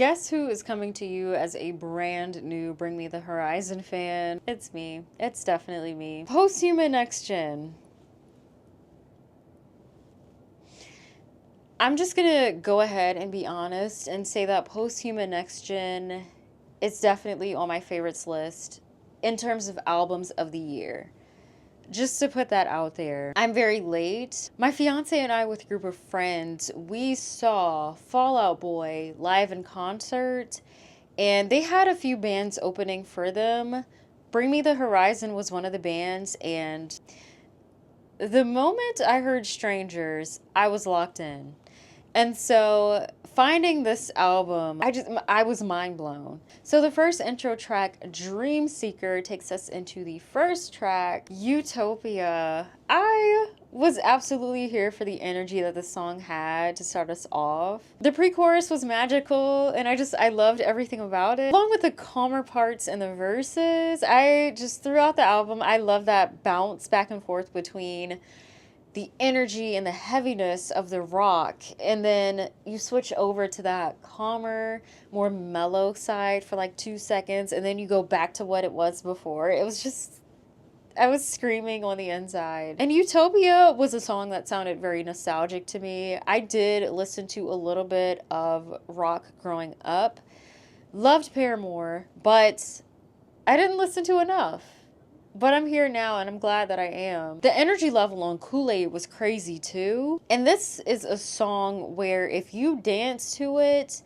Guess who is coming to you as a brand new Bring Me the Horizon fan? It's me. It's definitely me. Posthuman Next Gen. I'm just gonna go ahead and be honest and say that Posthuman Next Gen is definitely on my favorites list in terms of albums of the year. Just to put that out there. I'm very late. My fiance and I, with a group of friends, we saw Fall Out Boy live in concert, and they had a few bands opening for them. Bring Me the Horizon was one of the bands, and the moment I heard Strangers, I was locked in. And so finding this album, I was mind blown. So the first intro track, Dream Seeker, takes us into the first track, Utopia. I was absolutely here for the energy that the song had to start us off. The pre-chorus was magical, and I loved everything about it. Along with the calmer parts and the verses, throughout the album, I love that bounce back and forth between the energy and the heaviness of the rock, and then you switch over to that calmer, more mellow side for like 2 seconds, and then you go back to what it was before. It was just, I was screaming on the inside. And Utopia was a song that sounded very nostalgic to me. I did listen to a little bit of rock growing up. Loved Paramore, but I didn't listen to enough. But I'm here now, and I'm glad that I am. The energy level on Kool-Aid was crazy too. And this is a song where if you dance to it,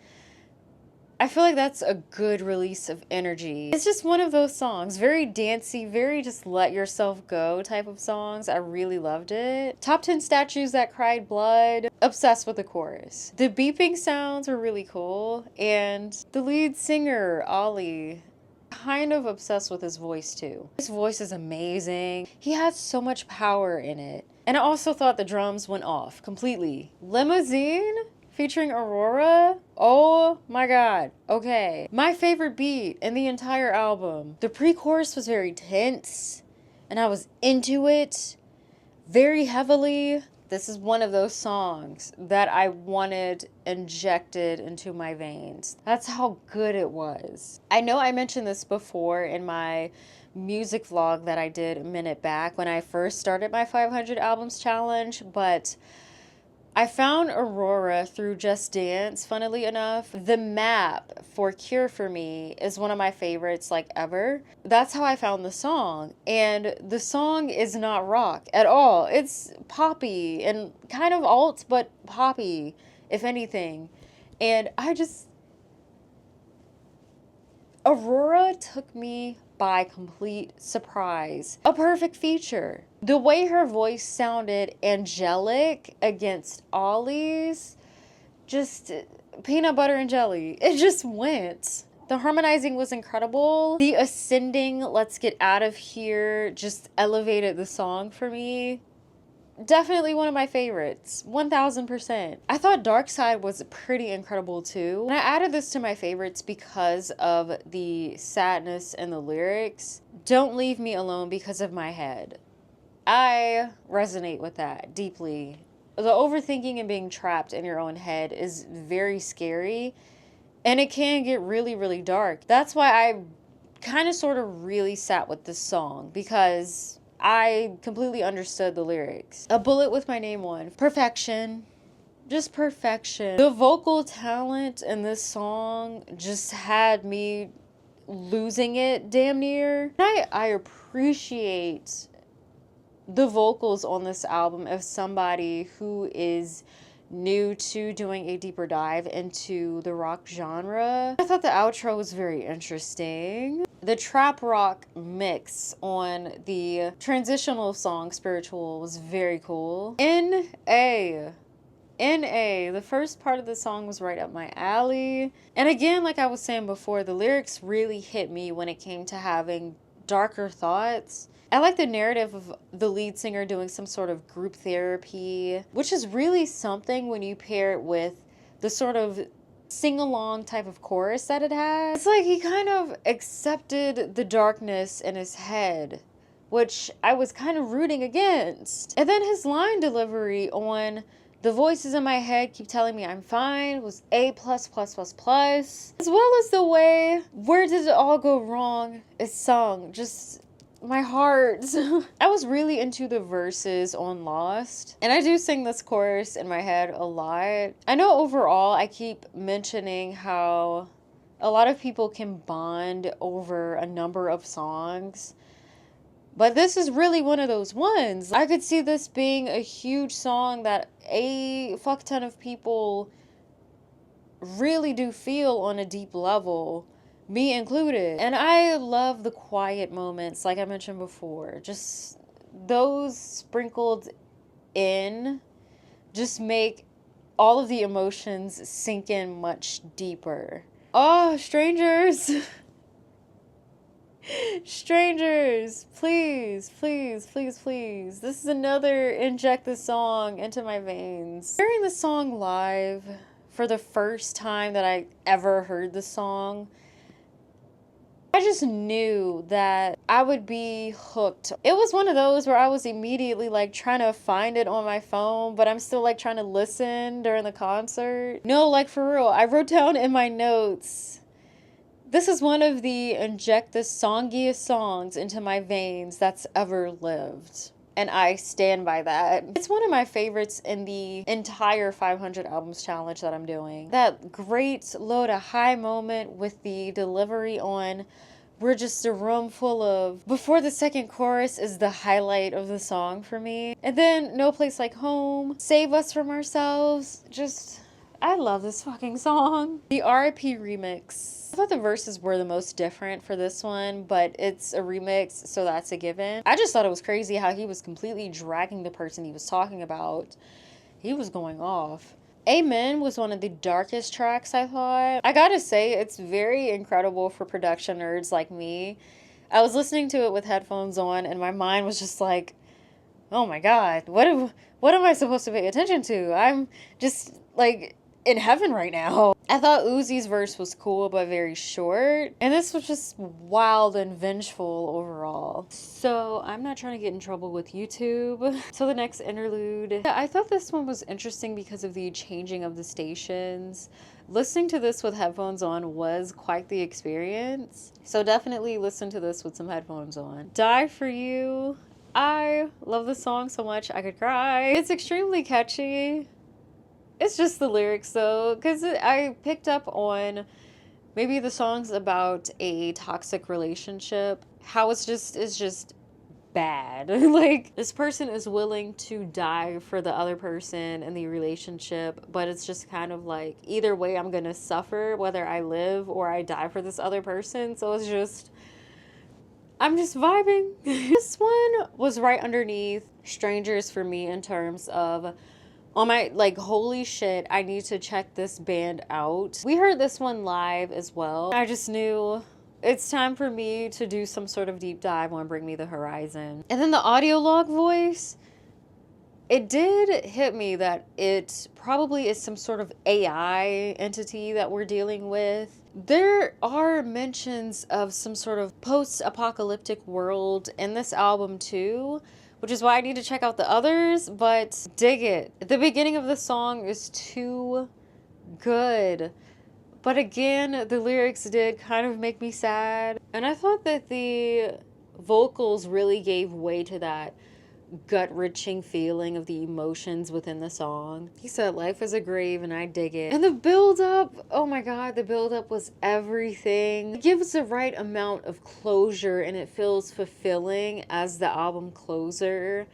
I feel like that's a good release of energy. It's just one of those songs, very dancey, very just let yourself go type of songs. I really loved it. Top 10 Statues That Cried Blood, obsessed with the chorus. The beeping sounds were really cool, and the lead singer, Ollie, kind of obsessed with his voice too. His voice is amazing. He has so much power in it. And I also thought the drums went off completely. Limousine featuring Aurora. Oh my god. Okay. My favorite beat in the entire album. The pre-chorus was very tense, and I was into it very heavily. This is one of those songs that I wanted injected into my veins. That's how good it was. I know I mentioned this before in my music vlog that I did a minute back when I first started my 500 albums challenge, but I found Aurora through Just Dance, funnily enough. The map for Cure for Me is one of my favorites, like, ever. That's how I found the song. And the song is not rock at all. It's poppy and kind of alt, but poppy, if anything. And Aurora took me by complete surprise. A perfect feature. The way her voice sounded angelic against Ollie's, just peanut butter and jelly. It just went. The harmonizing was incredible. The ascending "Let's Get Out of Here" just elevated the song for me. Definitely one of my favorites, 1000%. I thought Dark Side was pretty incredible too. And I added this to my favorites because of the sadness and the lyrics. Don't leave me alone because of my head. I resonate with that deeply. The overthinking and being trapped in your own head is very scary, and it can get really, really dark. That's why I kind of sort of really sat with this song, because I completely understood the lyrics. A Bullet with My Name on. Perfection. Just perfection. The vocal talent in this song just had me losing it damn near. I appreciate the vocals on this album as somebody who is new to doing a deeper dive into the rock genre. I thought the outro was very interesting. The trap rock mix on the transitional song Spiritual was very cool. N.A., the first part of the song was right up my alley. And again, like I was saying before, the lyrics really hit me when it came to having darker thoughts. I like the narrative of the lead singer doing some sort of group therapy, which is really something when you pair it with the sort of sing-along type of chorus that it has. It's like he kind of accepted the darkness in his head, which I was kind of rooting against. And then his line delivery on The voices in my head keep telling me I'm fine was A++++. As well as the way Where Did It All Go Wrong is sung. Just my heart. I was really into the verses on Lost. And I do sing this chorus in my head a lot. I know overall I keep mentioning how a lot of people can bond over a number of songs. But this is really one of those ones. I could see this being a huge song that a fuck ton of people really do feel on a deep level, me included. And I love the quiet moments, like I mentioned before. Just those sprinkled in just make all of the emotions sink in much deeper. Oh, strangers. Strangers, please, please, please, please. This is another inject this song into my veins. Hearing the song live for the first time that I ever heard the song, I just knew that I would be hooked. It was one of those where I was immediately like trying to find it on my phone, but I'm still like trying to listen during the concert. No, like for real, I wrote down in my notes, this is one of the inject the songiest songs into my veins that's ever lived. And I stand by that. It's one of my favorites in the entire 500 albums challenge that I'm doing. That great low to high moment with the delivery on We're Just a Room Full of. Before the second chorus is the highlight of the song for me. And then No Place Like Home, Save Us From Ourselves. Just, I love this fucking song. The R.I.P. remix. I thought the verses were the most different for this one, but it's a remix, so that's a given. I just thought it was crazy how he was completely dragging the person he was talking about. He was going off. Amen was one of the darkest tracks, I thought. I gotta say, it's very incredible for production nerds like me. I was listening to it with headphones on, and my mind was just like, oh my god, what am I supposed to pay attention to? I'm just, like, in heaven right now. I thought Uzi's verse was cool but very short, and this was just wild and vengeful overall. So I'm not trying to get in trouble with YouTube. So the next interlude, I thought this one was interesting because of the changing of the stations. Listening to this with headphones on was quite the experience, so definitely listen to this with some headphones on. Die For You, I love the song so much I could cry. It's extremely catchy. It's just the lyrics though, because I picked up on maybe the songs about a toxic relationship, how it's just bad. Like, this person is willing to die for the other person in the relationship, but it's just kind of like, either way I'm gonna suffer, whether I live or I die for this other person. So it's just, I'm just vibing. This one was right underneath Strangers for me in terms of, oh my, like, holy shit, I need to check this band out. We heard this one live as well. I just knew it's time for me to do some sort of deep dive on Bring Me the Horizon. And then the audio log voice, it did hit me that it probably is some sort of AI entity that we're dealing with. There are mentions of some sort of post-apocalyptic world in this album too, which is why I need to check out the others, but dig it. The beginning of the song is too good. But again, the lyrics did kind of make me sad. And I thought that the vocals really gave way to that gut-wrenching feeling of the emotions within the song. He said, life is a grave, and I dig it. And the build-up, oh my god, the build-up was everything. It gives the right amount of closure, and it feels fulfilling as the album closer.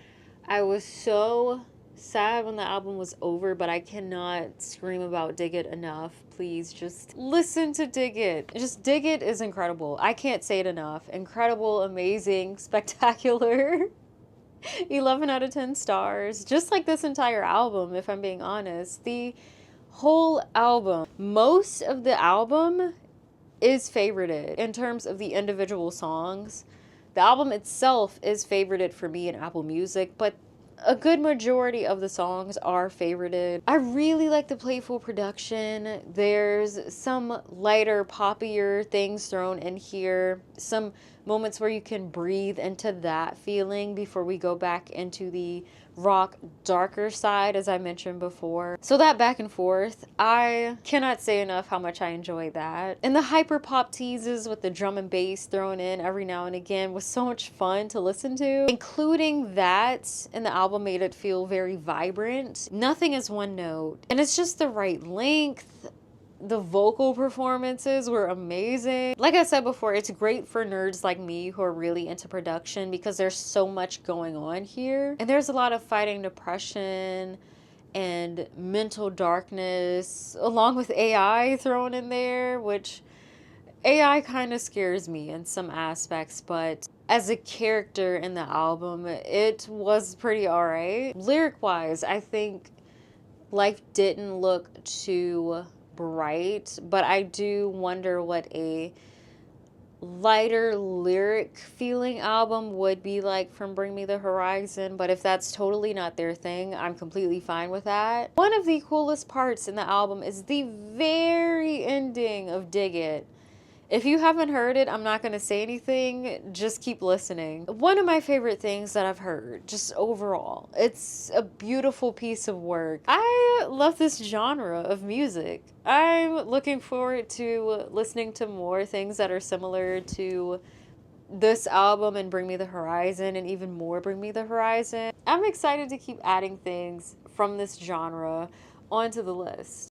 I was so sad when the album was over, but I cannot scream about Dig It enough. Please just listen to Dig It. Just Dig It is incredible. I can't say it enough. Incredible, amazing, spectacular. 11 out of 10 stars. Just like this entire album, if I'm being honest. The whole album, most of the album is favorited in terms of the individual songs. The album itself is favorited for me in Apple Music, but a good majority of the songs are favorited. I really like the playful production. There's some lighter, poppier things thrown in here. Some moments where you can breathe into that feeling before we go back into the rock darker side, as I mentioned before. So that back and forth, I cannot say enough how much I enjoy that. And the hyper pop teases with the drum and bass thrown in every now and again was so much fun to listen to. Including that in the album made it feel very vibrant. Nothing is one note. And it's just the right length. The vocal performances were amazing. Like I said before, it's great for nerds like me who are really into production because there's so much going on here. And there's a lot of fighting depression and mental darkness, along with AI thrown in there, which AI kind of scares me in some aspects, but as a character in the album, it was pretty alright. Lyric-wise, I think life didn't look too bright, but I do wonder what a lighter lyric feeling album would be like from Bring Me the Horizon. But if that's totally not their thing, I'm completely fine with that. One of the coolest parts in the album is the very ending of Dig It. If you haven't heard it, I'm not going to say anything. Just keep listening. One of my favorite things that I've heard, just overall, it's a beautiful piece of work. I love this genre of music. I'm looking forward to listening to more things that are similar to this album and Bring Me the Horizon, and even more Bring Me the Horizon. I'm excited to keep adding things from this genre onto the list.